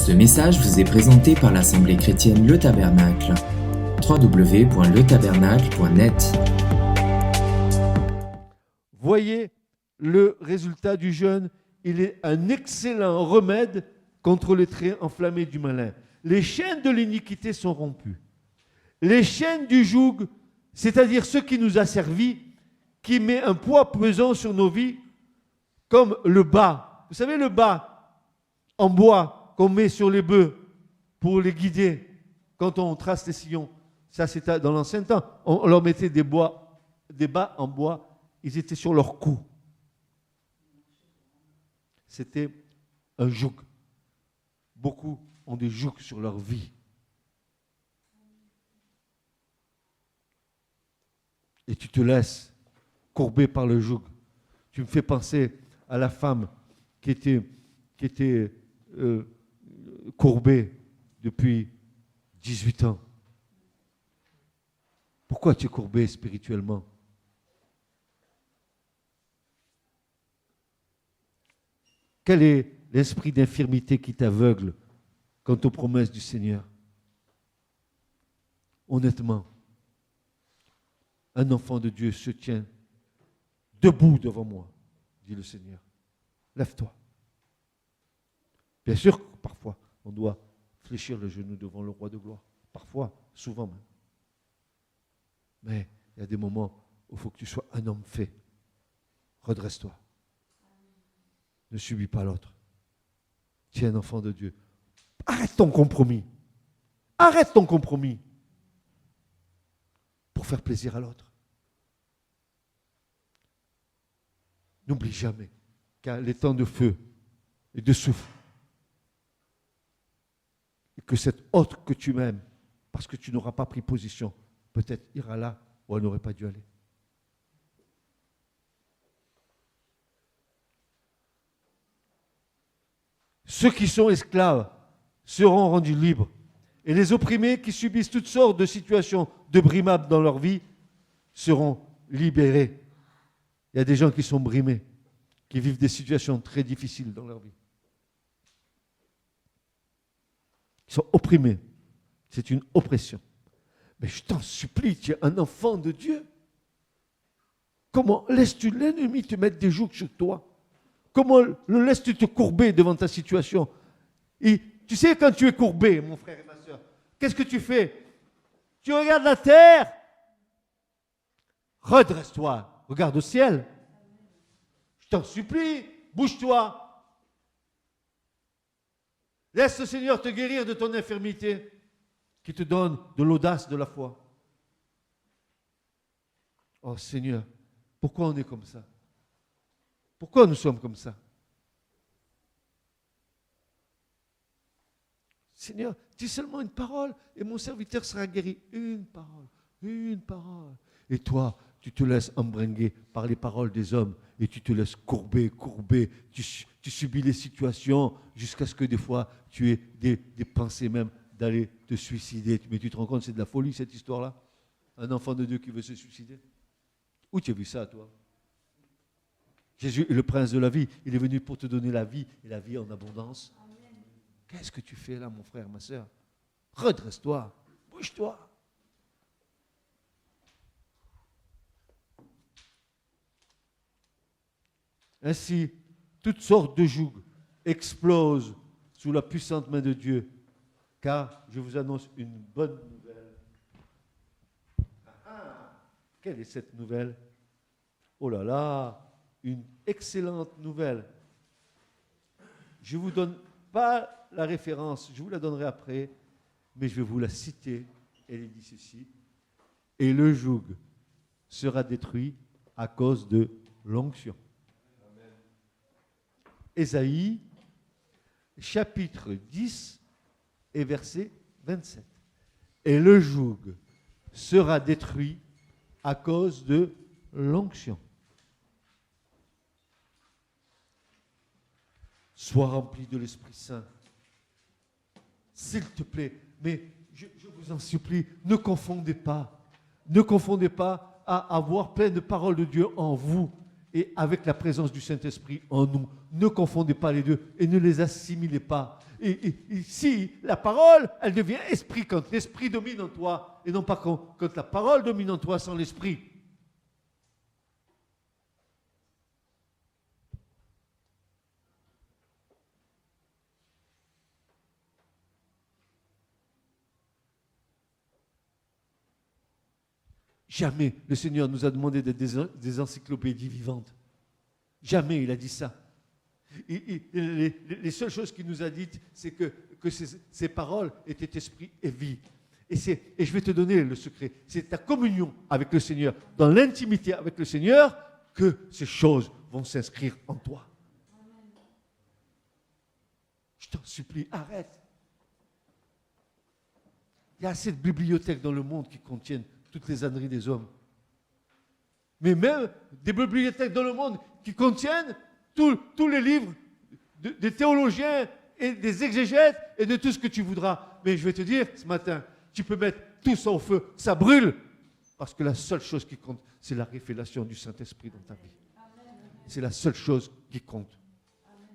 Ce message vous est présenté par l'Assemblée chrétienne Le Tabernacle. www.letabernacle.net. Voyez le résultat du jeûne, il est un excellent remède contre les traits enflammés du malin. Les chaînes de l'iniquité sont rompues. Les chaînes du joug, c'est-à-dire ce qui nous a servi, qui met un poids pesant sur nos vies, comme le bât. Vous savez, le bât en bois qu'on met sur les bœufs pour les guider quand on trace les sillons. Ça, c'était dans l'ancien temps. On leur mettait des bâts en bois, ils étaient sur leur cou. C'était un joug. Beaucoup ont des jougs sur leur vie. Et tu te laisses courber par le joug. Tu me fais penser à la femme qui était courbée depuis 18 ans. Pourquoi tu es courbé spirituellement? Quel est l'esprit d'infirmité qui t'aveugle quant aux promesses du Seigneur? Honnêtement, un enfant de Dieu se tient debout devant moi, dit le Seigneur. Lève-toi. Bien sûr, parfois, on doit fléchir le genou devant le roi de gloire. Parfois, souvent même. Mais il y a des moments où il faut que tu sois un homme fait. Redresse-toi. Ne subis pas l'autre. Tu es un enfant de Dieu. Arrête ton compromis. Arrête ton compromis pour faire plaisir à l'autre. N'oublie jamais qu'à les temps de feu et de souffle, et que cet autre que tu m'aimes, parce que tu n'auras pas pris position, peut-être ira là où elle n'aurait pas dû aller. Ceux qui sont esclaves seront rendus libres. Et les opprimés qui subissent toutes sortes de situations de brimades dans leur vie seront libérés. Il y a des gens qui sont brimés, qui vivent des situations très difficiles dans leur vie. Ils sont opprimés. C'est une oppression. Mais je t'en supplie, tu es un enfant de Dieu. Comment laisses-tu l'ennemi te mettre des jougs sur toi? Comment le laisses-tu te courber devant ta situation? Et tu sais, quand tu es courbé, mon frère et ma soeur, qu'est-ce que tu fais? Tu regardes la terre. Redresse-toi. Regarde au ciel. Je t'en supplie, bouge-toi. Laisse le Seigneur te guérir de ton infirmité, qui te donne de l'audace de la foi. Oh Seigneur, pourquoi on est comme ça? Pourquoi nous sommes comme ça? Seigneur, dis seulement une parole et mon serviteur sera guéri. Une parole, une parole. Et toi, tu te laisses embringuer par les paroles des hommes et tu te laisses courber. Tu subis les situations jusqu'à ce que des fois tu aies des pensées même d'aller te suicider. Mais tu te rends compte, c'est de la folie cette histoire-là? Un enfant de Dieu qui veut se suicider? Où tu as vu ça, toi? Jésus est le prince de la vie. Il est venu pour te donner la vie et la vie en abondance. Amen. Qu'est-ce que tu fais là, mon frère, ma soeur? Redresse-toi, bouge-toi. Ainsi, toutes sortes de jougs explosent sous la puissante main de Dieu, car je vous annonce une bonne nouvelle. Quelle est cette nouvelle? Oh là là, une excellente nouvelle. Je ne vous donne pas la référence, je vous la donnerai après, mais je vais vous la citer. Elle dit ceci: et le joug sera détruit à cause de l'onction. Ésaïe, chapitre 10 et verset 27. Et le joug sera détruit à cause de l'onction. Sois rempli de l'Esprit Saint. S'il te plaît, mais je vous en supplie, ne confondez pas. Ne confondez pas à avoir plein de paroles de Dieu en vous et avec la présence du Saint-Esprit en nous. Ne confondez pas les deux et ne les assimilez pas. Et si la parole, elle devient esprit quand l'esprit domine en toi, et non pas quand la parole domine en toi sans l'esprit. Jamais le Seigneur nous a demandé d'être des encyclopédies vivantes. Jamais il a dit ça. Les seules choses qu'il nous a dites, c'est que ces paroles étaient esprit et vie. Et je vais te donner le secret. C'est ta communion avec le Seigneur, dans l'intimité avec le Seigneur, que ces choses vont s'inscrire en toi. Je t'en supplie, arrête. Il y a assez de bibliothèques dans le monde qui contiennent toutes les âneries des hommes. Mais même des bibliothèques dans le monde qui contiennent tous les livres des théologiens et des exégètes et de tout ce que tu voudras. Mais je vais te dire, ce matin, tu peux mettre tout ça au feu, ça brûle. Parce que la seule chose qui compte, c'est la révélation du Saint-Esprit dans ta vie. C'est la seule chose qui compte.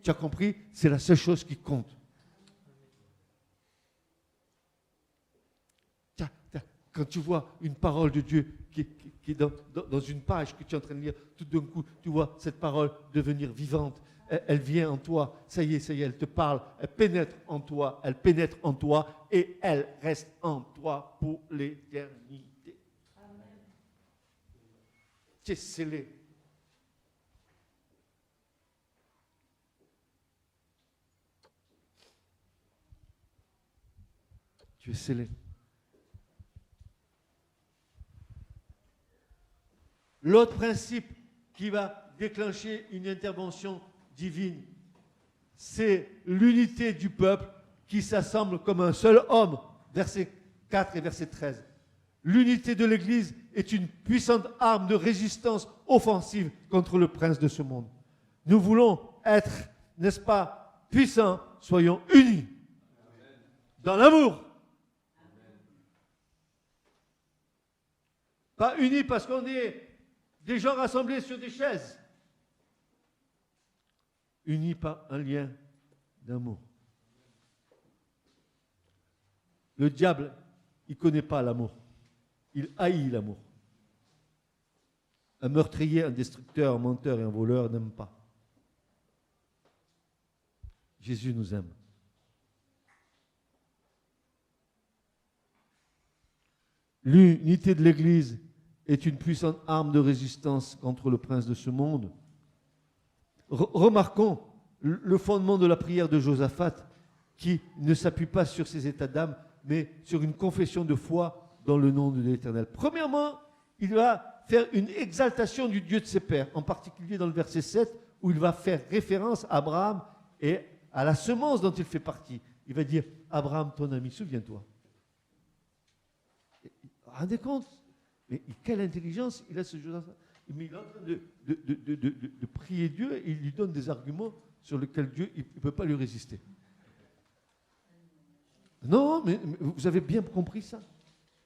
Tu as compris? C'est la seule chose qui compte. Quand tu vois une parole de Dieu qui est dans une page que tu es en train de lire, tout d'un coup, tu vois cette parole devenir vivante. Elle vient en toi, ça y est, elle te parle, elle pénètre en toi et elle reste en toi pour l'éternité. Amen. Tu es scellé. Tu es scellé. L'autre principe qui va déclencher une intervention divine, c'est l'unité du peuple qui s'assemble comme un seul homme. Verset 4 et verset 13. L'unité de l'Église est une puissante arme de résistance offensive contre le prince de ce monde. Nous voulons être, n'est-ce pas, puissants, soyons unis dans l'amour. Pas unis parce qu'on est des gens rassemblés sur des chaises, unis par un lien d'amour. Le diable, il ne connaît pas l'amour. Il haït l'amour. Un meurtrier, un destructeur, un menteur et un voleur n'aiment pas. Jésus nous aime. L'unité de l'Église est une puissante arme de résistance contre le prince de ce monde. Remarquons le fondement de la prière de Josaphat, qui ne s'appuie pas sur ses états d'âme, mais sur une confession de foi dans le nom de l'Éternel. Premièrement, il va faire une exaltation du Dieu de ses pères, en particulier dans le verset 7, où il va faire référence à Abraham et à la semence dont il fait partie. Il va dire, Abraham, ton ami, souviens-toi. Rendez compte? Mais quelle intelligence il a ce Josaphat. Mais il est en train de prier Dieu et il lui donne des arguments sur lesquels Dieu ne peut pas lui résister. Non, mais vous avez bien compris ça.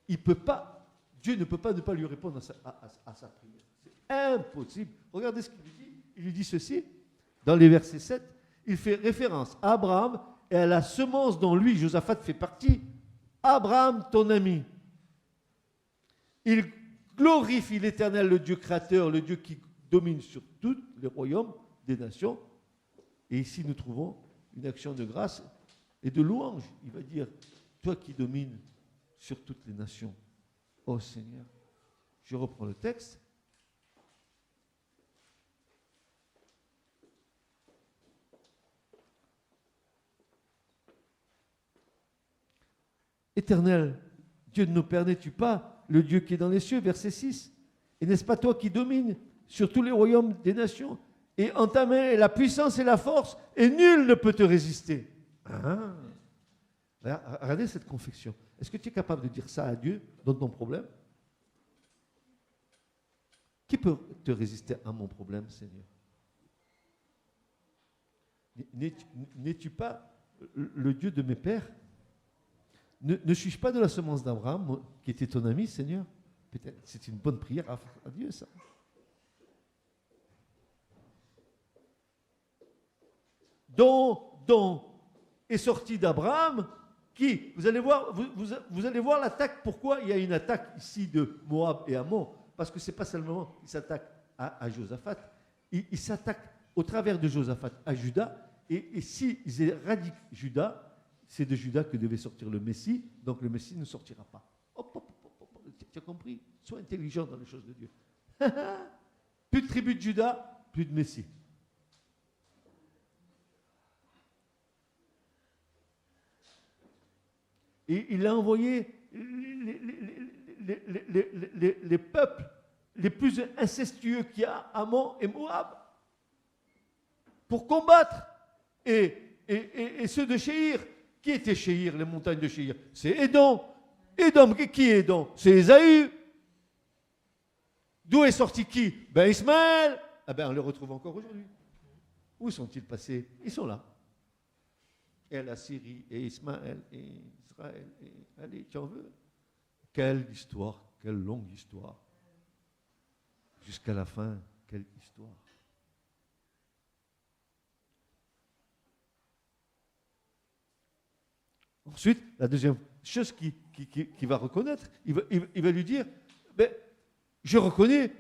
Il peut pas, Dieu ne peut pas ne pas lui répondre à sa prière. C'est impossible. Regardez ce qu'il lui dit. Il lui dit ceci, dans les versets 7, il fait référence à Abraham et à la semence dont lui, Josaphat, fait partie. Abraham, ton ami. Il glorifie l'Éternel, le Dieu créateur, le Dieu qui domine sur tous les royaumes des nations. Et ici, nous trouvons une action de grâce et de louange. Il va dire, toi qui domines sur toutes les nations, ô Seigneur. Je reprends le texte. Éternel, Dieu de nos pères, n'es-tu pas le Dieu qui est dans les cieux, verset 6. Et n'est-ce pas toi qui domines sur tous les royaumes des nations? Et en ta main est la puissance et la force, et nul ne peut te résister. Ah. Regardez cette confession. Est-ce que tu es capable de dire ça à Dieu dans ton problème? Qui peut te résister à mon problème, Seigneur? N'es-tu pas le Dieu de mes pères? Ne suis-je pas de la semence d'Abraham, qui était ton ami, Seigneur? Peut-être c'est une bonne prière à Dieu, ça. dont est sorti d'Abraham, qui, vous allez voir l'attaque, pourquoi il y a une attaque ici de Moab et Ammon, parce que ce n'est pas seulement qu'il s'attaque à Josaphat, il s'attaque au travers de Josaphat à Juda, et s'ils éradiquent Juda, c'est de Juda que devait sortir le Messie, donc le Messie ne sortira pas. Hop, hop, hop, hop, tu as compris? Sois intelligent dans les choses de Dieu. Plus de tribu de Juda, plus de Messie. Et il a envoyé les peuples les plus incestueux qu'il y a, Ammon et Moab, pour combattre. Et ceux de Séhir, qui étaient Séhir, les montagnes de Séhir? C'est Édom. Édom, qui est Édom? C'est Ésaü. D'où est sorti qui? Ben Ismaël. Ah ben on les retrouve encore aujourd'hui. Où sont-ils passés? Ils sont là. Et la Syrie, et Ismaël, et Israël, et allez, tu en veux? Quelle histoire, quelle longue histoire. Jusqu'à la fin, quelle histoire. Ensuite, la deuxième chose qu'il va reconnaître, il va lui dire, ben, je reconnais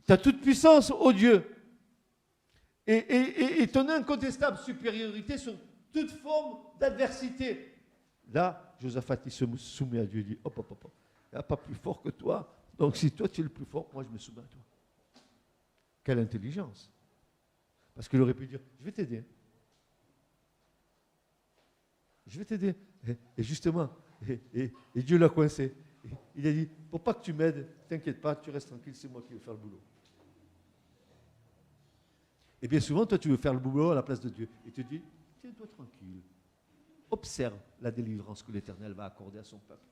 ta toute puissance, ô Dieu, et ton incontestable supériorité sur toute forme d'adversité. Là, Josaphat, il se soumet à Dieu, il dit, hop, hop, hop, il n'y a pas plus fort que toi, donc si toi tu es le plus fort, moi je me soumets à toi. Quelle intelligence. Parce qu'il aurait pu dire, je vais t'aider. Je vais t'aider. Et justement, et Dieu l'a coincé. Il a dit, pour pas que tu m'aides, t'inquiète pas, tu restes tranquille, c'est moi qui vais faire le boulot. Et bien souvent, toi, tu veux faire le boulot à la place de Dieu. Il te dit, tiens-toi tranquille. Observe la délivrance que l'Éternel va accorder à son peuple.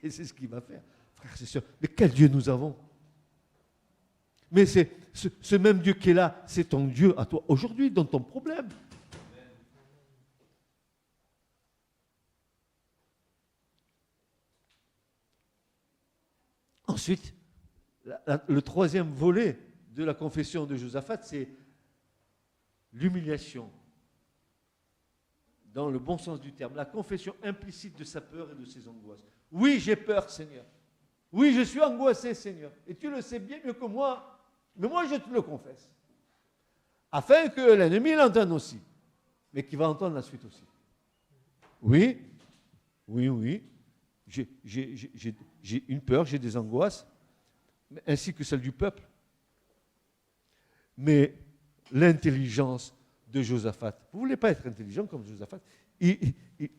Et c'est ce qu'il va faire. Frères et sœurs, mais quel Dieu nous avons? Mais c'est ce même Dieu qui est là, c'est ton Dieu à toi aujourd'hui, dans ton problème. Ensuite, le troisième volet de la confession de Josaphat, c'est l'humiliation. Dans le bon sens du terme, la confession implicite de sa peur et de ses angoisses. Oui, j'ai peur, Seigneur. Oui, je suis angoissé, Seigneur. Et tu le sais bien mieux que moi. Mais moi, je te le confesse. Afin que l'ennemi l'entende aussi. Mais qu'il va entendre la suite aussi. Oui, oui, oui. J'ai une peur, j'ai des angoisses, ainsi que celle du peuple. Mais l'intelligence de Josaphat, vous ne voulez pas être intelligent comme Josaphat,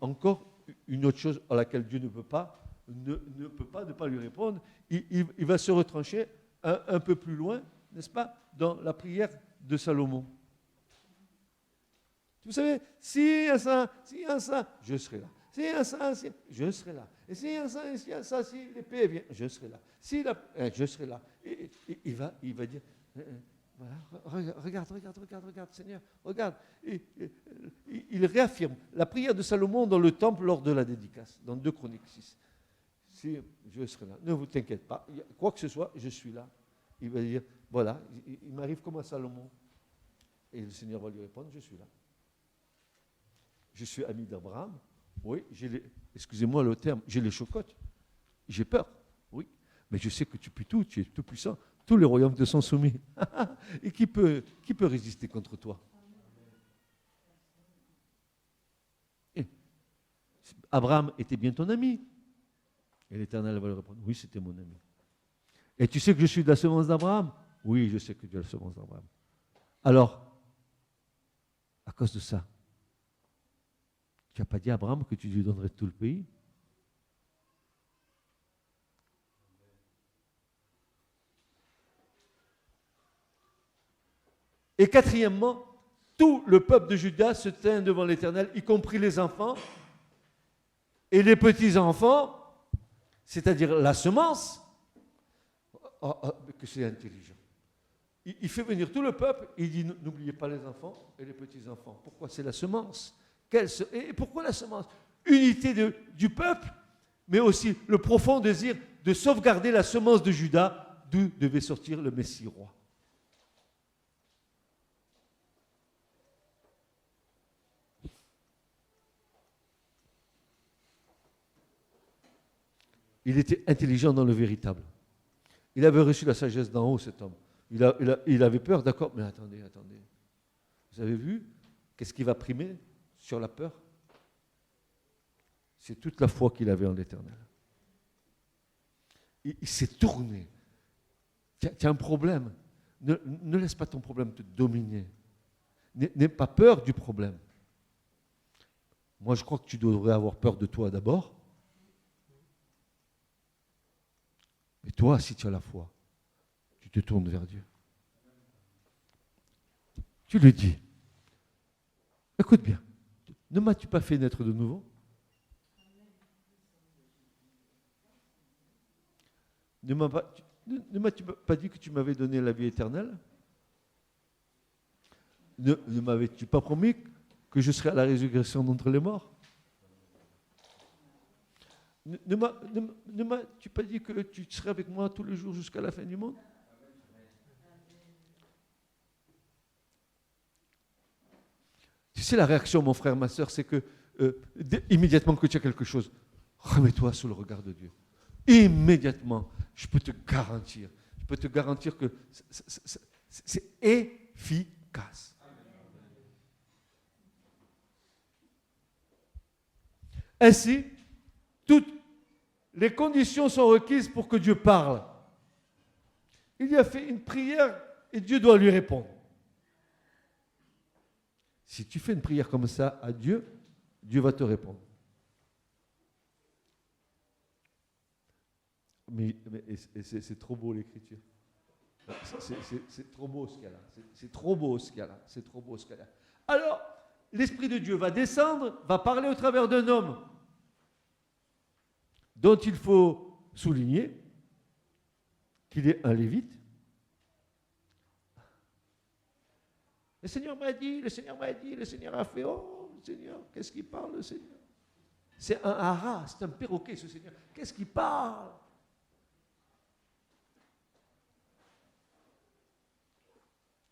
encore une autre chose à laquelle Dieu ne peut pas ne pas lui répondre, il va se retrancher un peu plus loin, n'est-ce pas, dans la prière de Salomon. Vous savez, s'il y a ça, je serai là. S'il y a ça, je serai là. Et s'il y a ça, si l'épée vient, je serai là. Je serai là. Et il va dire, voilà, regarde, Seigneur, regarde. Il réaffirme la prière de Salomon dans le temple lors de la dédicace, dans 2 Chroniques 6. Si je serai là, ne vous t'inquiète pas, quoi que ce soit, je suis là. Il va dire, voilà, il m'arrive comme à Salomon. Et le Seigneur va lui répondre, je suis là. Je suis ami d'Abraham. Oui, excusez-moi le terme, j'ai les chocottes. J'ai peur, oui. Mais je sais que tu peux tout, tu es tout puissant. Tous les royaumes te sont soumis. Et qui peut résister contre toi? Et Abraham était bien ton ami. Et l'Éternel va lui répondre, oui, c'était mon ami. Et tu sais que je suis de la semence d'Abraham? Oui, je sais que tu es de la semence d'Abraham. Alors, à cause de ça, tu n'as pas dit à Abraham que tu lui donnerais tout le pays? Et quatrièmement, tout le peuple de Juda se tint devant l'Éternel, y compris les enfants et les petits-enfants, c'est-à-dire la semence. Que c'est intelligent. Il fait venir tout le peuple, il dit, n'oubliez pas les enfants et les petits-enfants. Pourquoi? C'est la semence. Et pourquoi la semence? Unité du peuple, mais aussi le profond désir de sauvegarder la semence de Juda, d'où devait sortir le Messie roi. Il était intelligent dans le véritable. Il avait reçu la sagesse d'en haut, cet homme. Il avait peur, d'accord, mais attendez. Vous avez vu qu'est-ce qui va primer sur la peur? C'est toute la foi qu'il avait en l'Éternel. Il s'est tourné. Tu as un problème. Ne laisse pas ton problème te dominer. N'aie pas peur du problème. Moi, je crois que tu devrais avoir peur de toi d'abord. Et toi, si tu as la foi, tu te tournes vers Dieu. Tu lui dis, écoute bien, ne m'as-tu pas fait naître de nouveau? Ne m'as-tu pas dit que tu m'avais donné la vie éternelle? Ne m'avais-tu pas promis que je serais à la résurrection d'entre les morts? Ne m'as-tu pas dit que tu serais avec moi tous les jours jusqu'à la fin du monde? Tu sais, la réaction, mon frère, ma soeur, c'est que immédiatement que tu as quelque chose, remets-toi sous le regard de Dieu. Immédiatement, je peux te garantir que c'est efficace. Ainsi, toutes les conditions sont requises pour que Dieu parle. Il y a fait une prière et Dieu doit lui répondre. Si tu fais une prière comme ça à Dieu, Dieu va te répondre. Mais c'est trop beau l'écriture. C'est trop beau ce qu'il y a là. C'est trop beau ce qu'il y a là. C'est trop beau ce qu'il y a là. Alors, l'Esprit de Dieu va descendre, va parler au travers d'un homme dont il faut souligner qu'il est un lévite. Le Seigneur m'a dit, le Seigneur a fait, oh, le Seigneur, qu'est-ce qu'il parle, le Seigneur? C'est un hara, c'est un perroquet, ce Seigneur. Qu'est-ce qu'il parle?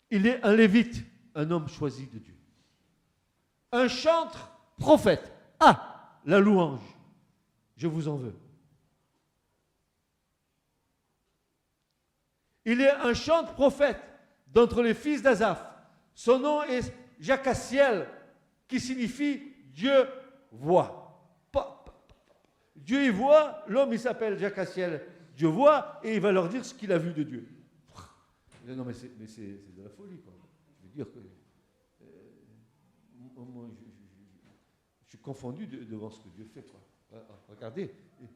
Il est un lévite, un homme choisi de Dieu. Un chantre, prophète. Ah, la louange. Je vous en veux. Il est un chantre, prophète d'entre les fils d'Asaph. Son nom est Jacassiel, qui signifie Dieu voit. Dieu y voit, l'homme il s'appelle Jacassiel. Dieu voit et il va leur dire ce qu'il a vu de Dieu. Non, mais c'est de la folie, quoi. Je veux dire que moi, je suis confondu devant ce que Dieu fait, quoi. Regardez,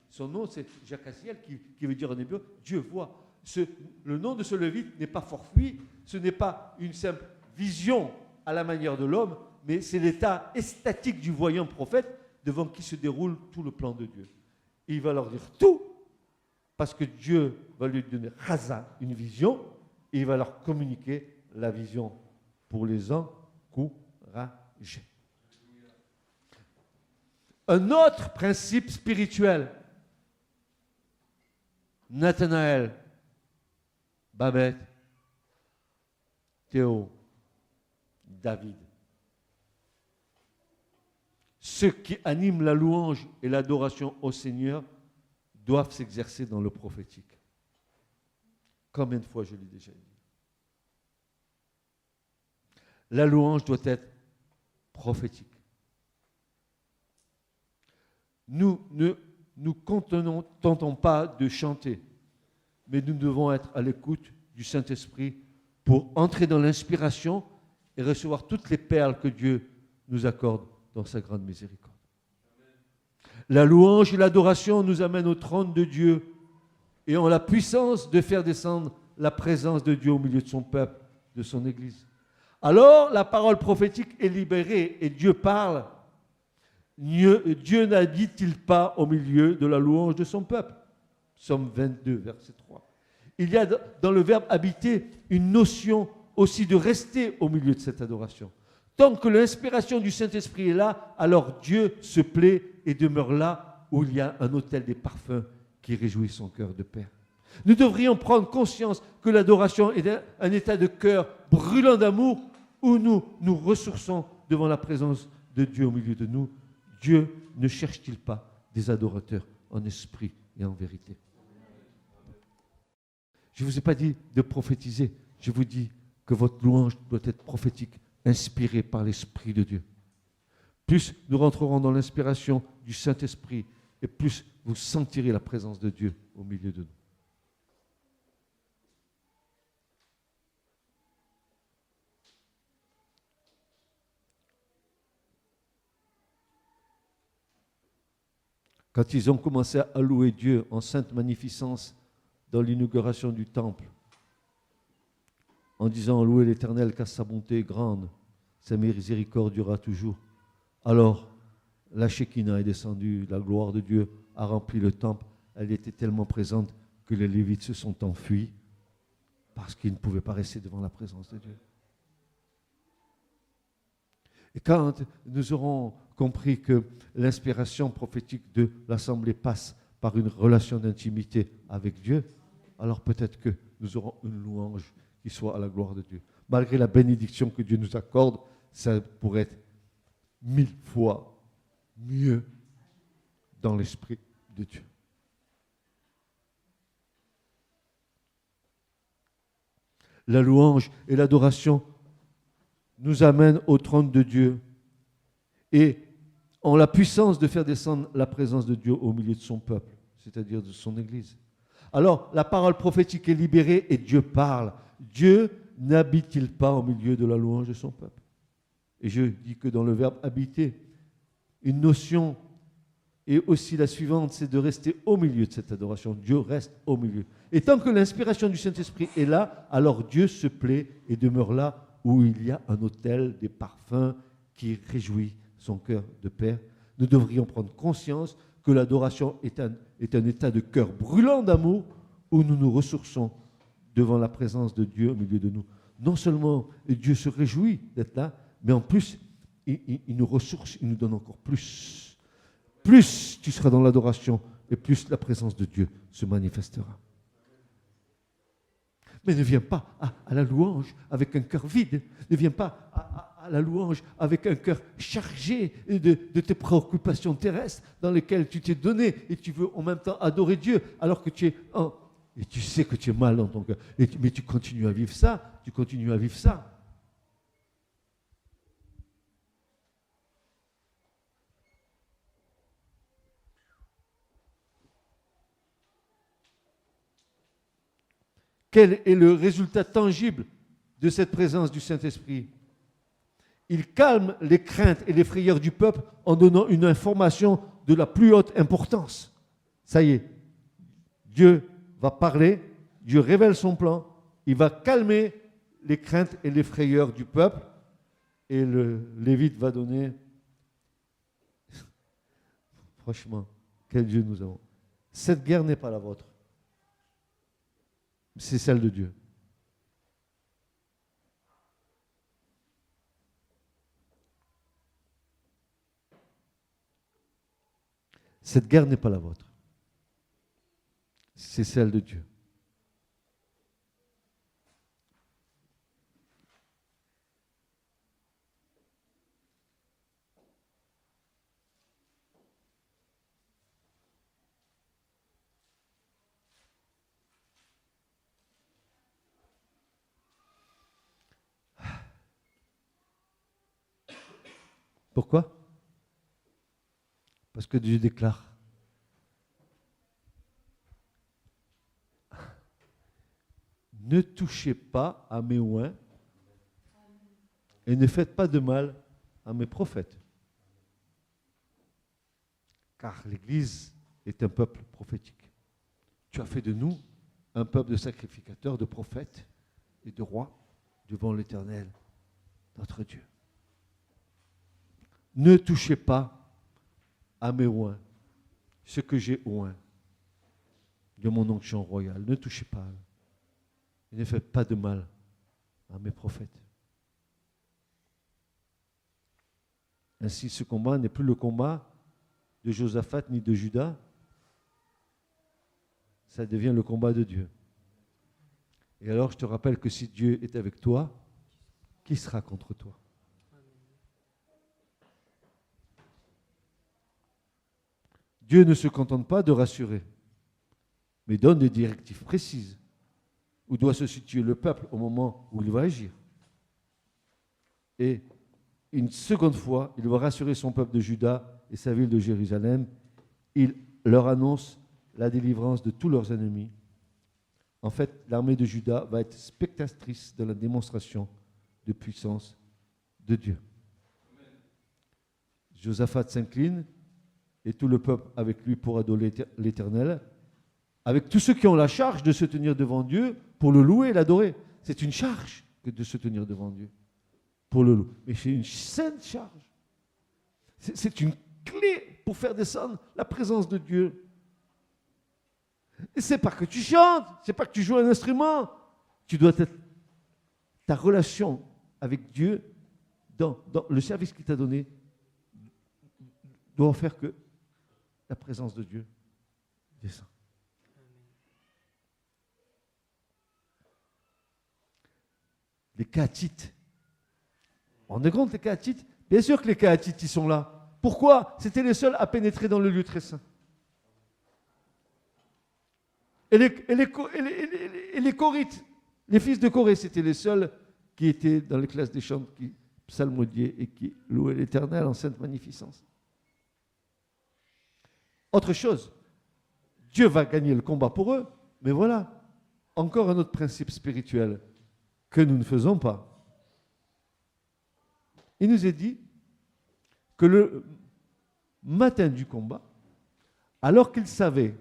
son nom c'est Jacassiel, qui veut dire en hébreu Dieu voit. Le nom de ce lévite n'est pas fortuit, ce n'est pas une simple vision à la manière de l'homme, mais c'est l'état extatique du voyant prophète devant qui se déroule tout le plan de Dieu. Et il va leur dire tout, parce que Dieu va lui donner une vision, et il va leur communiquer la vision pour les encourager. Un autre principe spirituel, Nathanaël, Babette, Théo, David. Ceux qui animent la louange et l'adoration au Seigneur doivent s'exercer dans le prophétique. Combien de fois je l'ai déjà dit? La louange doit être prophétique. Nous ne nous contentons pas de chanter, mais nous devons être à l'écoute du Saint-Esprit pour entrer dans l'inspiration et recevoir toutes les perles que Dieu nous accorde dans sa grande miséricorde. La louange et l'adoration nous amènent au trône de Dieu et ont la puissance de faire descendre la présence de Dieu au milieu de son peuple, de son Église. Alors, la parole prophétique est libérée et Dieu parle. Dieu n'habite-t-il pas au milieu de la louange de son peuple? Psaume 22, verset 3. Il y a dans le verbe habiter une notion aussi de rester au milieu de cette adoration. Tant que l'inspiration du Saint-Esprit est là, alors Dieu se plaît et demeure là où il y a un autel des parfums qui réjouit son cœur de Père. Nous devrions prendre conscience que l'adoration est un état de cœur brûlant d'amour où nous nous ressourçons devant la présence de Dieu au milieu de nous. Dieu ne cherche-t-il pas des adorateurs en esprit et en vérité. Je ne vous ai pas dit de prophétiser, je vous dis que votre louange doit être prophétique, inspirée par l'Esprit de Dieu. Plus nous rentrerons dans l'inspiration du Saint-Esprit, et plus vous sentirez la présence de Dieu au milieu de nous. Quand ils ont commencé à louer Dieu en sainte magnificence dans l'inauguration du temple, en disant « Louez l'Éternel car sa bonté est grande, sa miséricorde durera toujours », alors la Shekinah est descendue, la gloire de Dieu a rempli le temple, elle était tellement présente que les Lévites se sont enfuis parce qu'ils ne pouvaient pas rester devant la présence de Dieu. Et quand nous aurons compris que l'inspiration prophétique de l'Assemblée passe par une relation d'intimité avec Dieu, alors peut-être que nous aurons une louange qui soit à la gloire de Dieu. Malgré la bénédiction que Dieu nous accorde, ça pourrait être 1000 fois mieux dans l'Esprit de Dieu. La louange et l'adoration nous amènent au trône de Dieu et ont la puissance de faire descendre la présence de Dieu au milieu de son peuple, c'est-à-dire de son Église. Alors, la parole prophétique est libérée et Dieu parle. Dieu n'habite-t-il pas au milieu de la louange de son peuple? Et je dis que dans le verbe habiter, une notion est aussi la suivante, c'est de rester au milieu de cette adoration. Dieu reste au milieu. Et tant que l'inspiration du Saint-Esprit est là, alors Dieu se plaît et demeure là où il y a un autel, des parfums qui réjouit son cœur de Père. Nous devrions prendre conscience que l'adoration est un état de cœur brûlant d'amour où nous nous ressourçons devant la présence de Dieu au milieu de nous. Non seulement Dieu se réjouit d'être là, mais en plus, il nous ressource, il nous donne encore plus. Plus tu seras dans l'adoration, et plus la présence de Dieu se manifestera. Mais ne viens pas à la louange avec un cœur vide. Ne viens pas à la louange avec un cœur chargé de tes préoccupations terrestres dans lesquelles tu t'es donné et tu veux en même temps adorer Dieu alors que tu es... et tu sais que tu es mal dans ton cœur. Mais tu continues à vivre ça. Tu continues à vivre ça. Quel est le résultat tangible de cette présence du Saint-Esprit? Il calme les craintes et les frayeurs du peuple en donnant une information de la plus haute importance. Ça y est, Dieu va parler, Dieu révèle son plan, il va calmer les craintes et les frayeurs du peuple et le Lévite va donner... Franchement, quel Dieu nous avons. Cette guerre n'est pas la vôtre. C'est celle de Dieu. Cette guerre n'est pas la vôtre. C'est celle de Dieu. Pourquoi? Parce que Dieu déclare. Ne touchez pas à mes oins et ne faites pas de mal à mes prophètes. Car l'Église est un peuple prophétique. Tu as fait de nous un peuple de sacrificateurs, de prophètes et de rois devant l'Éternel, notre Dieu. Ne touchez pas à mes oins, ce que j'ai oint de mon onction royale. Ne touchez pas. Et ne faites pas de mal à mes prophètes. Ainsi, ce combat n'est plus le combat de Josaphat ni de Judas. Ça devient le combat de Dieu. Et alors, je te rappelle que si Dieu est avec toi, qui sera contre toi? Dieu ne se contente pas de rassurer. mais donne des directives précises. Où doit se situer le peuple au moment où il va agir. Et une seconde fois, il va rassurer son peuple de Juda et sa ville de Jérusalem. Il leur annonce la délivrance de tous leurs ennemis. En fait, l'armée de Juda va être spectatrice de la démonstration de puissance de Dieu. Josaphat s'incline et tout le peuple avec lui pour adorer l'Éternel, avec tous ceux qui ont la charge de se tenir devant Dieu pour le louer et l'adorer. C'est une charge que de se tenir devant Dieu pour le louer. Mais c'est une sainte charge. C'est une clé pour faire descendre la présence de Dieu. Et c'est pas que tu chantes, c'est pas que tu joues un instrument. Tu dois être ta relation avec Dieu dans le service qu'il t'a donné doit faire que la présence de Dieu descend. Les Kahathites. On est compte les Kahathites? Bien sûr que les Kahathites, ils sont là. Pourquoi? C'était les seuls à pénétrer dans le lieu très saint. Et les Corites, les fils de Corée, c'était les seuls qui étaient dans les classes des chants, qui psalmodiaient et qui louaient l'Éternel en sainte magnificence. Autre chose, Dieu va gagner le combat pour eux, mais voilà, encore un autre principe spirituel que nous ne faisons pas. Il nous est dit que le matin du combat, alors qu'ils savaient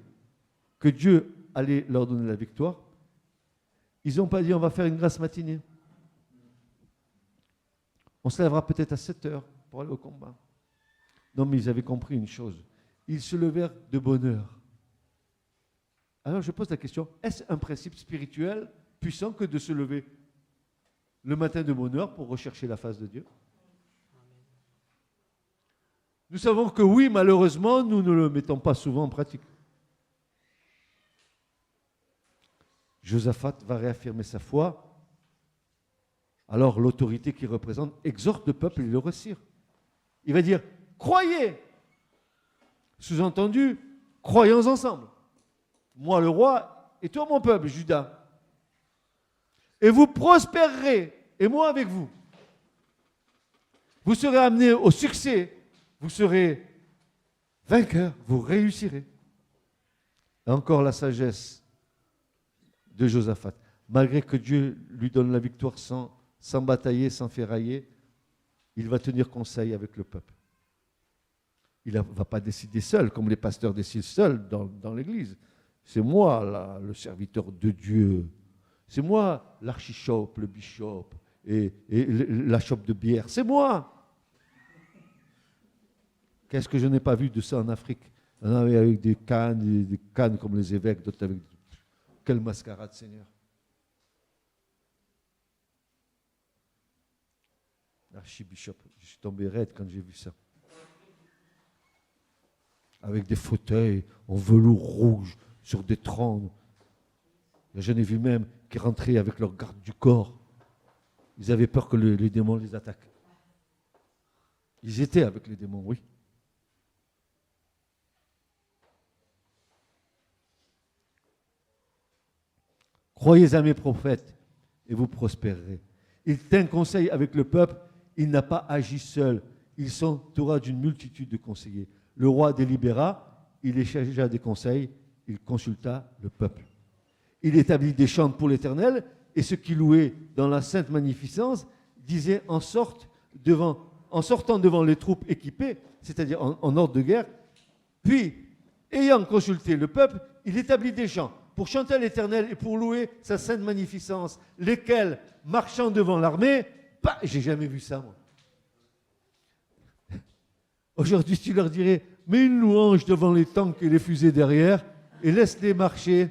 que Dieu allait leur donner la victoire, ils n'ont pas dit on va faire une grasse matinée. On se lèvera peut-être à 7 heures pour aller au combat. Non, mais ils avaient compris une chose. Ils se levèrent de bonne heure. Alors je pose la question, est-ce un principe spirituel puissant que de se lever le matin de bonne heure pour rechercher la face de Dieu? Nous savons que oui, malheureusement, nous ne le mettons pas souvent en pratique. Josaphat va réaffirmer sa foi. Alors l'autorité qu'il représente exhorte le peuple et le retire. Il va dire, croyez. Sous-entendu, croyons ensemble. Moi le roi et toi mon peuple, Juda. Et vous prospérerez, et moi avec vous. Vous serez amenés au succès, vous serez vainqueurs, vous réussirez. Et encore la sagesse de Josaphat. Malgré que Dieu lui donne la victoire sans batailler, sans ferrailler, il va tenir conseil avec le peuple. Il ne va pas décider seul, comme les pasteurs décident seuls dans l'église. C'est moi, là, le serviteur de Dieu. C'est moi, l'archichope, le bishop et la chope de bière. C'est moi. Qu'est-ce que je n'ai pas vu de ça en Afrique? On avait avec des cannes comme les évêques, d'autres avec... Quelle mascarade, Seigneur. Archibishop, je suis tombé raide quand j'ai vu ça. Avec des fauteuils en velours rouge sur des trônes. J'en ai vu même qui rentraient avec leur garde du corps. Ils avaient peur que les démons les attaquent. Ils étaient avec les démons, oui. Croyez à mes prophètes et vous prospérerez. Il tint conseil avec le peuple, il n'a pas agi seul. Il s'entoura d'une multitude de conseillers. Le roi délibéra, il échangea des conseils, il consulta le peuple. Il établit des chants pour l'Éternel, et ceux qui louaient dans la sainte magnificence disaient en sortant devant les troupes équipées, c'est-à-dire en ordre de guerre, puis, ayant consulté le peuple, il établit des chants pour chanter à l'Éternel et pour louer sa sainte magnificence, lesquels, marchant devant l'armée, j'ai jamais vu ça, moi. Aujourd'hui, tu leur dirais, mets une louange devant les tanks et les fusées derrière et laisse-les marcher.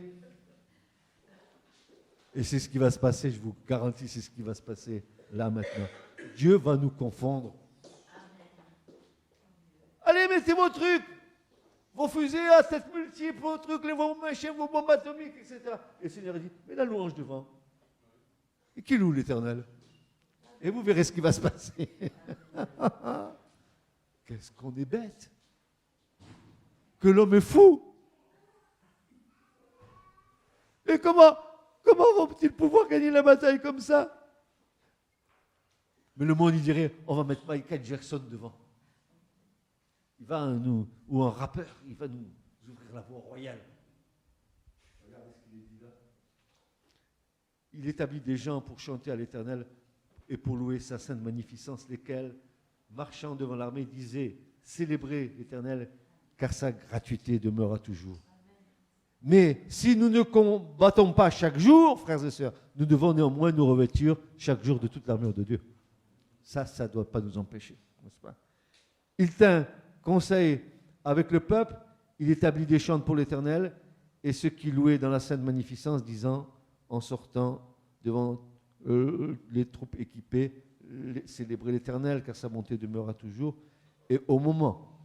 Et c'est ce qui va se passer, je vous garantis, c'est ce qui va se passer là maintenant. Dieu va nous confondre. Allez, mettez vos trucs, vos fusées à tête multiple, vos trucs, vos machins, vos bombes atomiques, etc. Et le Seigneur dit, mets la louange devant. Et qui loue l'Éternel? Et vous verrez ce qui va se passer. Qu'est-ce qu'on est bête? Que l'homme est fou. Et comment vont-ils pouvoir gagner la bataille comme ça? Mais le monde, il dirait, on va mettre Michael Jackson devant. Il va nous, ou un rappeur, il va nous ouvrir la voie royale. Regardez ce qu'il dit là. Il établit des gens pour chanter à l'Éternel et pour louer sa sainte magnificence, lesquels, marchant devant l'armée, disaient, célébrez l'Éternel, car sa gratuité demeurera toujours. Mais si nous ne combattons pas chaque jour, frères et sœurs, nous devons néanmoins nous revêtir chaque jour de toute l'armure de Dieu. Ça ne doit pas nous empêcher, n'est-ce pas? Il tint conseil avec le peuple, il établit des chants pour l'Éternel, et ceux qui louaient dans la sainte magnificence, disant, en sortant devant les troupes équipées, célébrer l'Éternel, car sa bonté demeurera toujours. Et au moment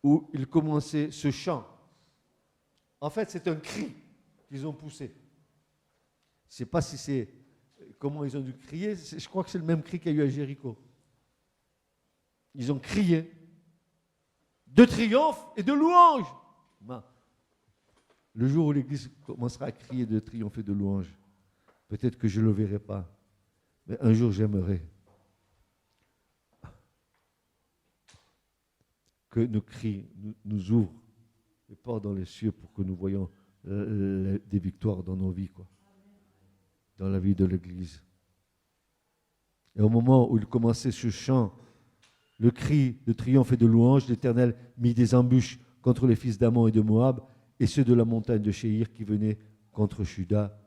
où il commençait ce chant, en fait, c'est un cri qu'ils ont poussé. Je ne sais pas si c'est comment ils ont dû crier. Je crois que c'est le même cri qu'il y a eu à Jéricho. Ils ont crié de triomphe et de louange. Le jour où l'Église commencera à crier de triomphe et de louange, peut-être que je ne le verrai pas, mais un jour j'aimerais que nos cris nous ouvrent les portes dans les cieux pour que nous voyions des victoires dans nos vies, quoi, dans la vie de l'Église. Et au moment où il commençait ce chant, le cri de triomphe et de louange, l'Éternel mit des embûches contre les fils d'Ammon et de Moab et ceux de la montagne de Séhir qui venaient contre Juda,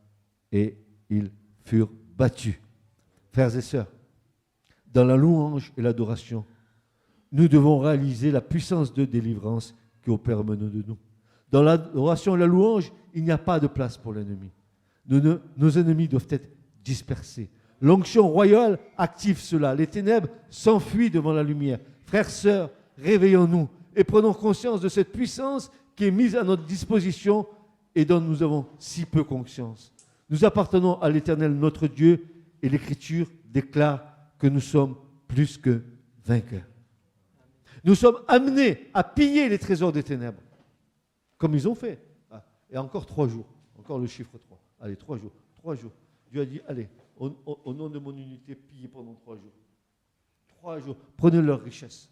et ils furent battus. Frères et sœurs, dans la louange et l'adoration, nous devons réaliser la puissance de délivrance qui opère au milieu de nous. Dans l'adoration et la louange, il n'y a pas de place pour l'ennemi. Nos ennemis doivent être dispersés. L'onction royale active cela. Les ténèbres s'enfuient devant la lumière. Frères, sœurs, réveillons-nous et prenons conscience de cette puissance qui est mise à notre disposition et dont nous avons si peu conscience. Nous appartenons à l'Éternel, notre Dieu, et l'Écriture déclare que nous sommes plus que vainqueurs. Nous sommes amenés à piller les trésors des ténèbres, comme ils ont fait. Et encore 3 jours, encore le chiffre 3. Allez, 3 jours. 3 jours. Dieu a dit, allez, au nom de mon unité, pillez pendant 3 jours. 3 jours. Prenez leurs richesses.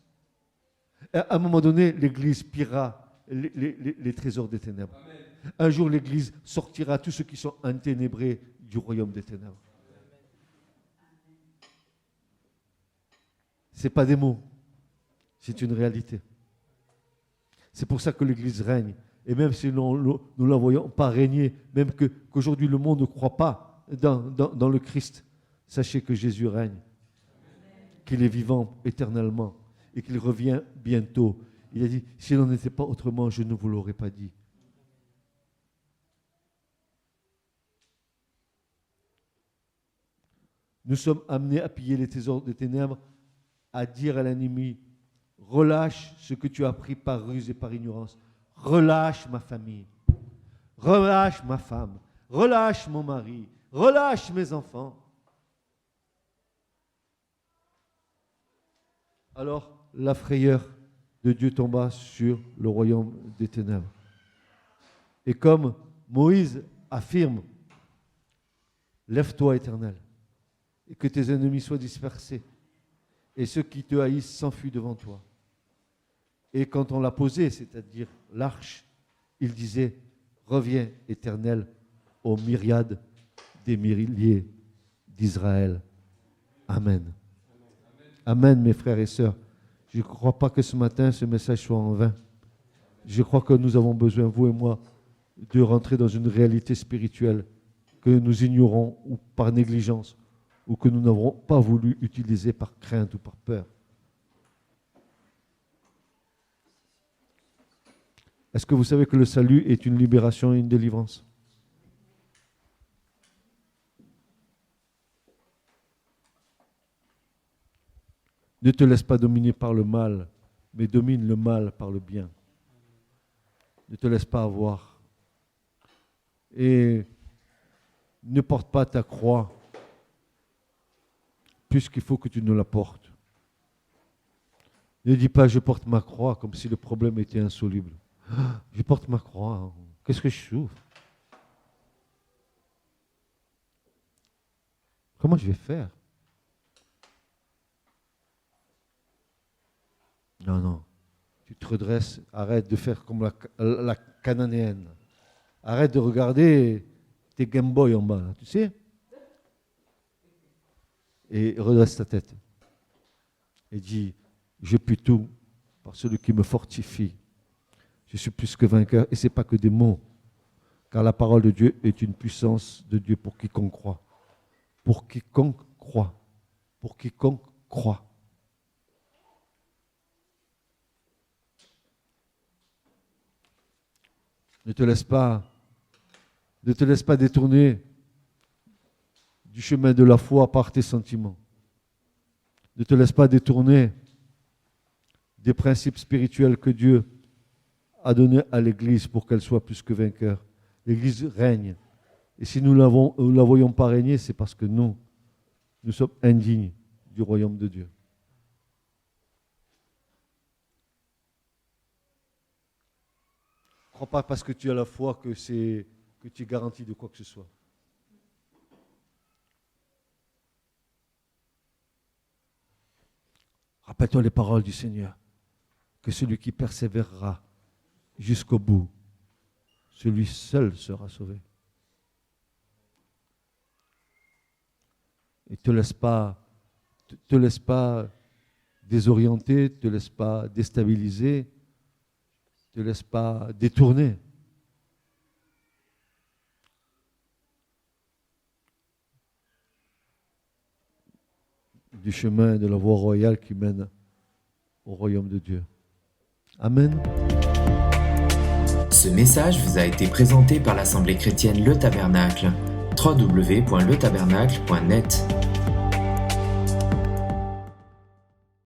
Et à un moment donné, l'Église pillera les trésors des ténèbres. Amen. Un jour, l'Église sortira tous ceux qui sont enténébrés du royaume des ténèbres. Ce n'est pas des mots, c'est une réalité. C'est pour ça que l'Église règne. Et même si nous ne la voyons pas régner, même qu'aujourd'hui le monde ne croit pas dans le Christ, sachez que Jésus règne, qu'il est vivant éternellement et qu'il revient bientôt. Il a dit, s'il n'en était pas autrement, je ne vous l'aurais pas dit. Nous sommes amenés à piller les trésors des ténèbres, à dire à l'ennemi, relâche ce que tu as pris par ruse et par ignorance. Relâche ma famille, relâche ma femme, relâche mon mari, relâche mes enfants. Alors la frayeur de Dieu tomba sur le royaume des ténèbres. Et comme Moïse affirme, lève-toi, Éternel, et que tes ennemis soient dispersés, et ceux qui te haïssent s'enfuient devant toi. Et quand on l'a posé, c'est-à-dire l'arche, il disait, reviens, Éternel, aux myriades des milliers d'Israël. Amen. Amen, mes frères et sœurs. Je ne crois pas que ce matin, ce message soit en vain. Je crois que nous avons besoin, vous et moi, de rentrer dans une réalité spirituelle que nous ignorons ou par négligence, ou que nous n'avons pas voulu utiliser par crainte ou par peur. Est-ce que vous savez que le salut est une libération et une délivrance? Ne te laisse pas dominer par le mal, mais domine le mal par le bien. Ne te laisse pas avoir. Et ne porte pas ta croix, puisqu'il faut que tu ne la portes. Ne dis pas, je porte ma croix, comme si le problème était insoluble. Je porte ma croix. Qu'est-ce que je souffre? Comment je vais faire? Non, non. Tu te redresses, arrête de faire comme la cananéenne. Arrête de regarder tes Game Boy en bas, là, tu sais? Et redresse ta tête. Et dis, je puis tout par celui qui me fortifie. Je suis plus que vainqueur. Et ce n'est pas que des mots. Car la parole de Dieu est une puissance de Dieu pour quiconque croit. Pour quiconque croit. Pour quiconque croit. Ne te laisse pas détourner du chemin de la foi par tes sentiments. Ne te laisse pas détourner des principes spirituels que Dieu a donnés à l'Église pour qu'elle soit plus que vainqueur. L'Église règne. Et si nous ne la voyons pas régner, c'est parce que nous sommes indignes du royaume de Dieu. Ne crois pas parce que tu as la foi que tu es garanti de quoi que ce soit. Rappelle-toi les paroles du Seigneur, que celui qui persévérera jusqu'au bout, celui seul sera sauvé. Et te laisse pas désorienter, te laisse pas déstabiliser, te laisse pas détourner. Du chemin de la voie royale qui mène au royaume de Dieu. Amen. Ce message vous a été présenté par l'Assemblée chrétienne Le Tabernacle. www.letabernacle.net